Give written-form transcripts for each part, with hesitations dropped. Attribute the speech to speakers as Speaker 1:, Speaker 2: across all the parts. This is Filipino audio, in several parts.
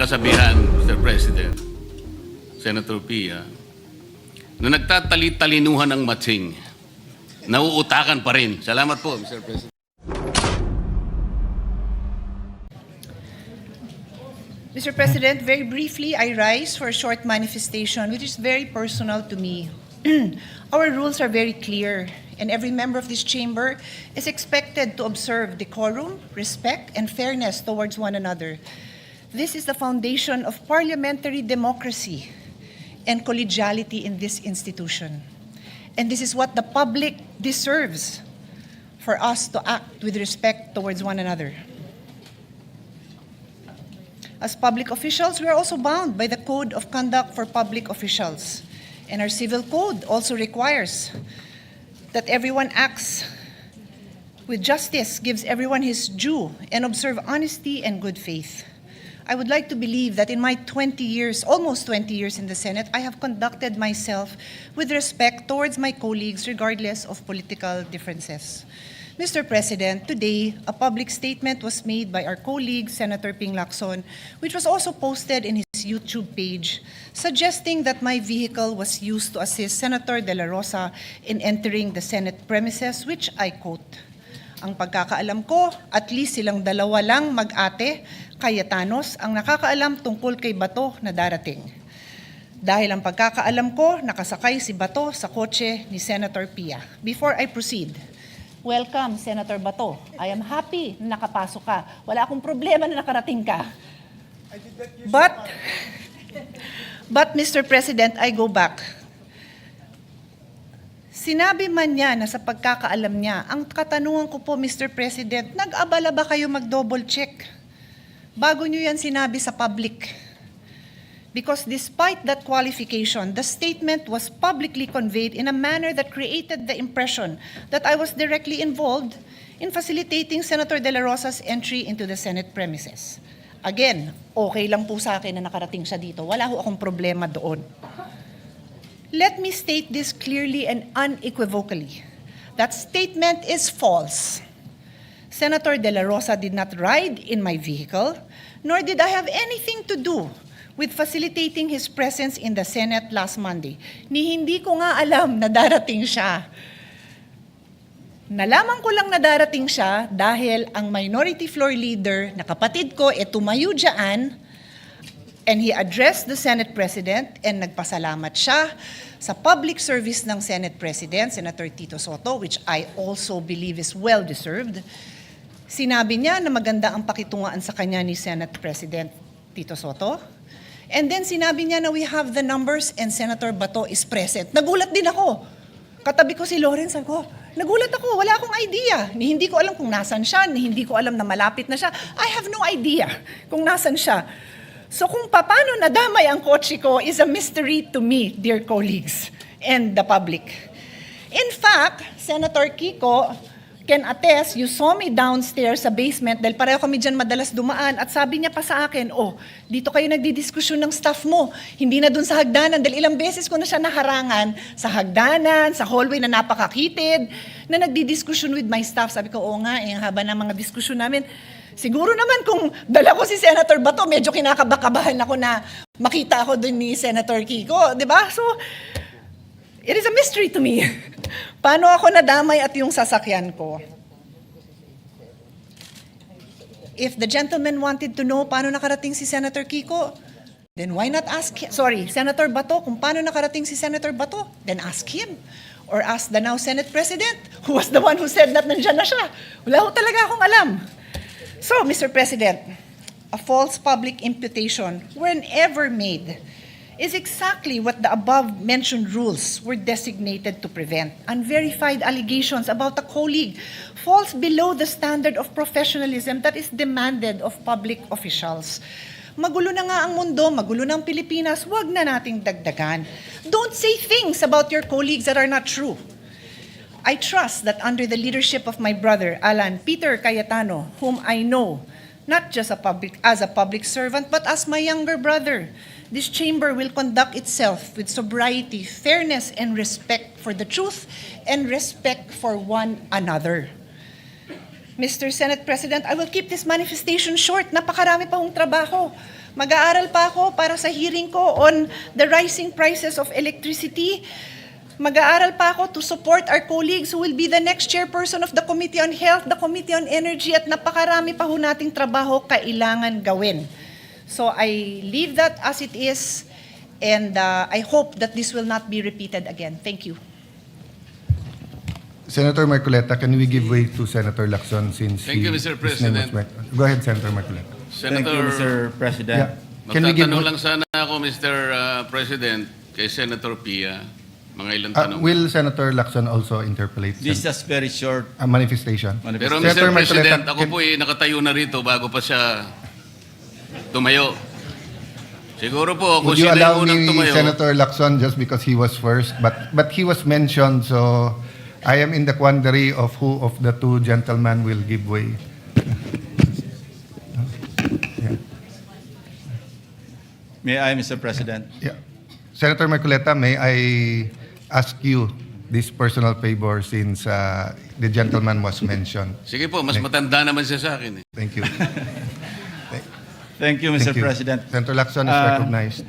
Speaker 1: kasabihan, Mr. President, Senator Pia, na nagtatali-talinuhan ng matsing, nauutakan pa rin. Salamat po, Mr. President.
Speaker 2: Mr. President, very briefly, I rise for a short manifestation which is very personal to me. Our rules are very clear, and every member of this chamber is expected to observe decorum, respect, and fairness towards one another. This is the foundation of parliamentary democracy and collegiality in this institution. And this is what the public deserves, for us to act with respect towards one another. As public officials, we are also bound by the Code of Conduct for Public Officials. And our civil code also requires that everyone acts with justice, gives everyone his due, and observe honesty and good faith. I would like to believe that in my 20 years, almost 20 years in the Senate, I have conducted myself with respect towards my colleagues regardless of political differences. Mr. President, today, a public statement was made by our colleague, Senator Ping Lacson, which was also posted in his YouTube page, suggesting that my vehicle was used to assist Senator De La Rosa in entering the Senate premises, which I quote, "Ang pagkakaalam ko, at least silang dalawa lang mag-ate, Cayetanos, ang nakakaalam tungkol kay Bato na darating. Dahil ang pagkakaalam ko, nakasakay si Bato sa kotse ni Senator Pia." Before I proceed, welcome, Senator Bato. I am happy na nakapasok ka. Wala akong problema na nakarating ka. But, Mr. President, I go back. Sinabi man niya na sa pagkakaalam niya, ang katanungan ko po, Mr. President, nag-abala ba kayo mag-double check? Bago niyo yan sinabi sa public. Because despite that qualification, the statement was publicly conveyed in a manner that created the impression that I was directly involved in facilitating Senator De La Rosa's entry into the Senate premises. Again, okay lang po sa akin na nakarating siya dito. Wala ho akong problema doon. Let me state this clearly and unequivocally. That statement is false. Senator De La Rosa did not ride in my vehicle, nor did I have anything to do with facilitating his presence in the Senate last Monday. Hindi ko nga alam na darating siya. Nalaman ko lang na darating siya dahil ang minority floor leader na kapatid ko tumayo dyan, and he addressed the Senate President and nagpasalamat siya sa public service ng Senate President, Senator Tito Sotto, which I also believe is well-deserved. Sinabi niya na maganda ang pakitungaan sa kanya ni Senate President Tito Sotto. And then sinabi niya na we have the numbers and Senator Bato is present. Nagulat din ako. Katabi ko si Lawrence, ako, nagulat ako, wala akong idea. Hindi ko alam kung nasan siya, hindi ko alam na malapit na siya. I have no idea kung nasan siya. So kung paano nadamay ang kotse ko is a mystery to me, dear colleagues, and the public. In fact, Senator Kiko can attest, you saw me downstairs sa basement dahil pareho kami dyan madalas dumaan at sabi niya pa sa akin, dito kayo nagdidiskusyon ng staff mo, hindi na dun sa hagdanan dahil ilang beses ko na siya naharangan sa hagdanan, sa hallway na napakakitid, na nagdidiskusyon with my staff. Sabi ko, oo nga, ang haba ng mga diskusyon namin. Siguro naman kung dala ko si Senator Bato, medyo kinakabakabahan ako na makita ako dun ni Senator Kiko, di ba? So, it is a mystery to me. Paano ako nadamay at yung sasakyan ko? If the gentleman wanted to know paano nakarating si Senator Kiko, then why not ask him? Sorry, Senator Bato, kung paano nakarating si Senator Bato, then ask him. Or ask the now Senate President, who was the one who said that nandyan na siya. Wala ko talaga akong alam. So, Mr. President, a false public imputation, whenever made, is exactly what the above-mentioned rules were designated to prevent. Unverified allegations about a colleague falls below the standard of professionalism that is demanded of public officials. Magulo na nga ang mundo, magulo na ang Pilipinas, wag na nating dagdagan. Don't say things about your colleagues that are not true. I trust that under the leadership of my brother, Alan Peter Cayetano, whom I know, not just as a public servant, but as my younger brother, this chamber will conduct itself with sobriety, fairness, and respect for the truth and respect for one another. Mr. Senate President, I will keep this manifestation short. Napakarami pa hong trabaho. Mag-aaral pa ako para sa hearing ko on the rising prices of electricity. Mag-aaral pa ako to support our colleagues who will be the next chairperson of the Committee on Health, the Committee on Energy, at napakarami pa ho nating trabaho kailangan gawin. So I leave that as it is, and I hope that this will not be repeated again. Thank you.
Speaker 3: Senator Marcoleta, can we give way to Senator Lacson since
Speaker 1: Thank you, Mr.
Speaker 3: his name was
Speaker 1: President.
Speaker 3: Go ahead, Senator Marcoleta.
Speaker 4: Thank you, Mr. President.
Speaker 3: Yeah. Can we give
Speaker 1: Magtatanong lang sana ako, Mr. President, kay Senator Pia. Mga ilang tanong.
Speaker 3: Will Senator Lacson also interpolate
Speaker 4: This is just very short.
Speaker 3: a manifestation?
Speaker 1: Pero
Speaker 3: Senator
Speaker 1: Mr. President,
Speaker 3: Marcoleta,
Speaker 1: ako po nakatayo na rito bago pa siya tumayo. Siguro po, kung
Speaker 3: would you
Speaker 1: sino
Speaker 3: allow
Speaker 1: yung unang
Speaker 3: me,
Speaker 1: tumayo.
Speaker 3: Senator Lacson, just because he was first, but he was mentioned, so I am in the quandary of who of the two gentlemen will give way. Yeah.
Speaker 4: May I, Mr. President?
Speaker 3: Yeah. Senator Marcoleta, may I ask you this personal favor since the gentleman was mentioned?
Speaker 1: Sige po, mas matanda naman siya sa akin.
Speaker 3: Thank you.
Speaker 4: Thank you, Mr.
Speaker 3: Thank you.
Speaker 4: President.
Speaker 3: Senator Lacson is recognized.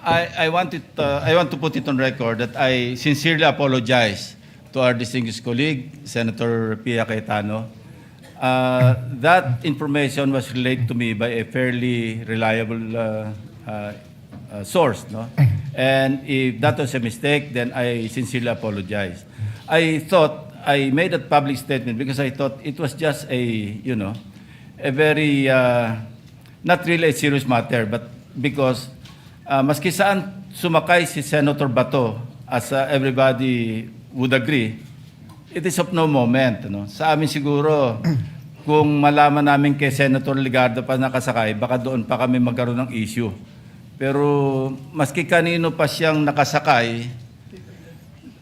Speaker 4: I want to put it on record that I sincerely apologize to our distinguished colleague, Senator Pia Cayetano. That information was relayed to me by a fairly reliable source, no? And if that was a mistake, then I sincerely apologize. I thought I made that public statement because I thought it was just a very not really a serious matter, but because maski saan sumakay si Senator Bato, as everybody would agree, it is of no moment. No? Sa amin siguro, kung malaman namin kay Senator Ligardo pa nakasakay, baka doon pa kami magkaroon ng issue. Pero maski kanino pa siyang nakasakay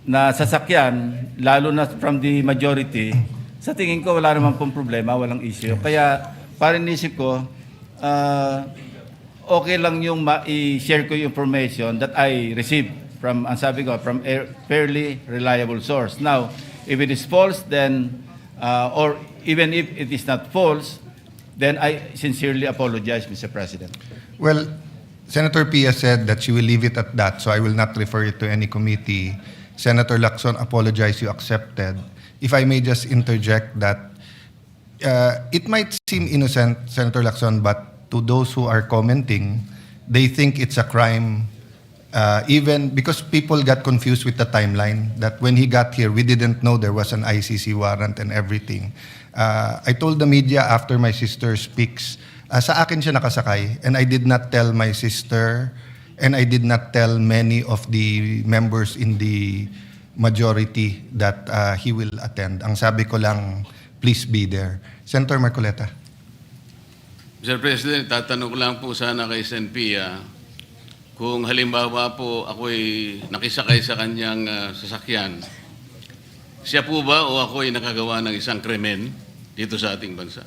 Speaker 4: na sasakyan, lalo na from the majority, sa tingin ko wala naman pong problema, walang issue. Kaya parang isip ko, okay lang yung i-share ko yung information that I received from, ang sabi ko, from a fairly reliable source. Now, if it is false, then, or even if it is not false, then I sincerely apologize, Mr. President.
Speaker 3: Well, Senator Pia said that she will leave it at that, so I will not refer it to any committee. Senator Lacson apologized, you accepted. If I may just interject that it might seem innocent, Senator Lacson, but to those who are commenting, they think it's a crime, even because people got confused with the timeline, that when he got here, we didn't know there was an ICC warrant and everything. I told the media after my sister speaks, sa akin siya nakasakay, and I did not tell my sister, and I did not tell many of the members in the majority that he will attend. Ang sabi ko lang, please be there. Senator Marcoleta.
Speaker 1: Mr. President, tatanong ko lang po sana kay Sen Pia, kung halimbawa po ako'y nakisakay sa kanyang sasakyan, siya po ba o ako'y nakagawa ng isang krimen dito sa ating bansa?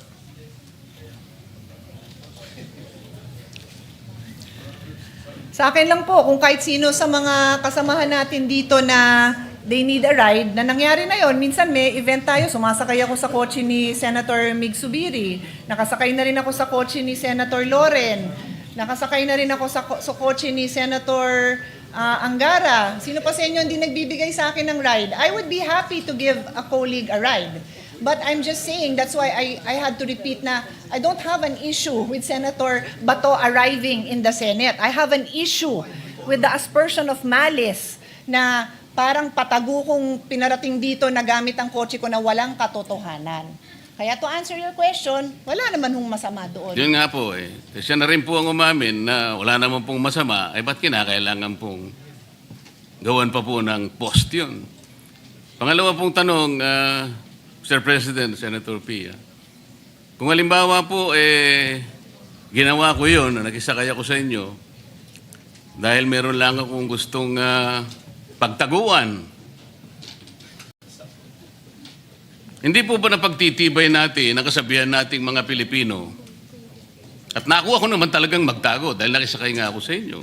Speaker 2: Sa akin lang po, kung kahit sino sa mga kasamahan natin dito na they need a ride, na nangyari na yon. Minsan may event tayo, sumasakay ako sa kotse ni Senator Mig Subiri, nakasakay na rin ako sa kotse ni Senator Loren, nakasakay na rin ako sa kotse ni Senator Angara. Sino pa sa inyo hindi nagbibigay sa akin ng ride? I would be happy to give a colleague a ride. But I'm just saying, that's why I had to repeat na I don't have an issue with Senator Bato arriving in the Senate. I have an issue with the aspersion of malice na parang patago kong pinarating dito na gamit ang kotse ko na walang katotohanan. Kaya to answer your question, wala naman hong masama doon.
Speaker 1: Yun nga po eh. Siya na rin po ang umamin na wala naman pong masama, ay ba't kinakailangan pong gawan pa po ng post yun? Pangalawa pong tanong, Mr. President, Senator Pia, kung halimbawa po ginawa ko yun, nakisakay ako sa inyo, dahil meron lang akong gustong pagtaguan. Hindi po ba napagtitibay natin, nakasabihan nating mga Pilipino, at nakuha ko naman talagang magtago dahil nakisakay nga ako sa inyo.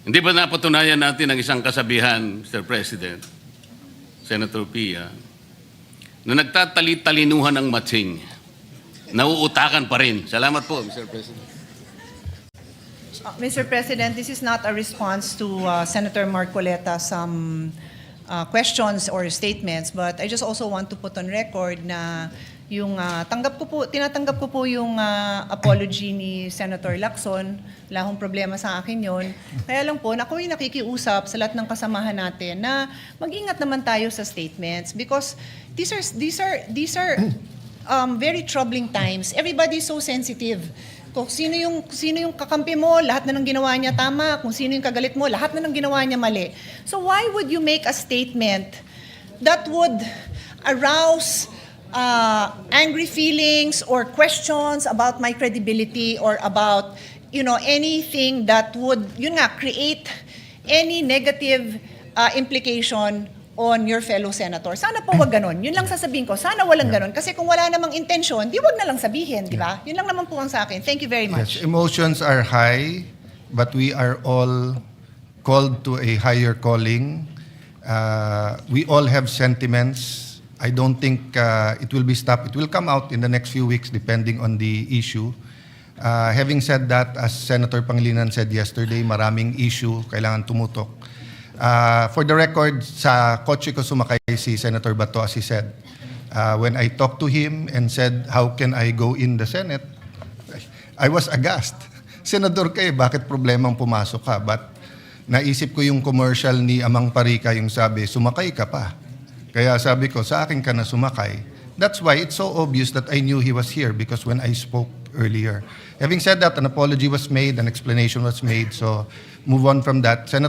Speaker 1: Hindi ba napatunayan natin ang isang kasabihan, Mr. President, Senator Pia, na nagtatali-talinuhan ng matsing, nauutakan pa rin. Salamat po, Mr. President.
Speaker 2: Mr. President, this is not a response to Senator Marcoleta some questions or statements, but I just also want to put on record na yung tinatanggap ko po yung apology ni Senator Lacson. Wala akong problema sa akin yon. Kaya lang po, ako yung nakikiusap sa lahat ng kasamahan natin na mag-ingat naman tayo sa statements because these are very troubling times. Everybody's so sensitive. Kung sino yung kakampi mo, lahat na ng ginawa niya tama. Kung sino yung kagalit mo, lahat na ng ginawa niya mali. So why would you make a statement that would arouse angry feelings or questions about my credibility or about, anything that would, create any negative implication on your fellow senator? Sana po wag ganon. Yun lang sasabihin ko. Sana walang ganon. Kasi kung wala namang intensyon, di wag na lang sabihin, di ba? Yun lang naman po ang sa akin. Thank you very much.
Speaker 3: Yes, emotions are high, but we are all called to a higher calling. We all have sentiments. I don't think it will be stopped. It will come out in the next few weeks depending on the issue. Having said that, as Senator Pangilinan said yesterday, maraming issue, kailangan tumutok. For the record, sa kotse ko sumakay si Senator Bato, as he said. When I talked to him and said, how can I go in the Senate? I was aghast. Senador kayo, bakit problemang pumasok ka? But naisip ko yung commercial ni Amang Parika, yung sabi, sumakay ka pa. Kaya sabi ko, sa akin ka na sumakay. That's why it's so obvious that I knew he was here because when I spoke earlier. Having said that, an apology was made, an explanation was made, so move on from that. Senator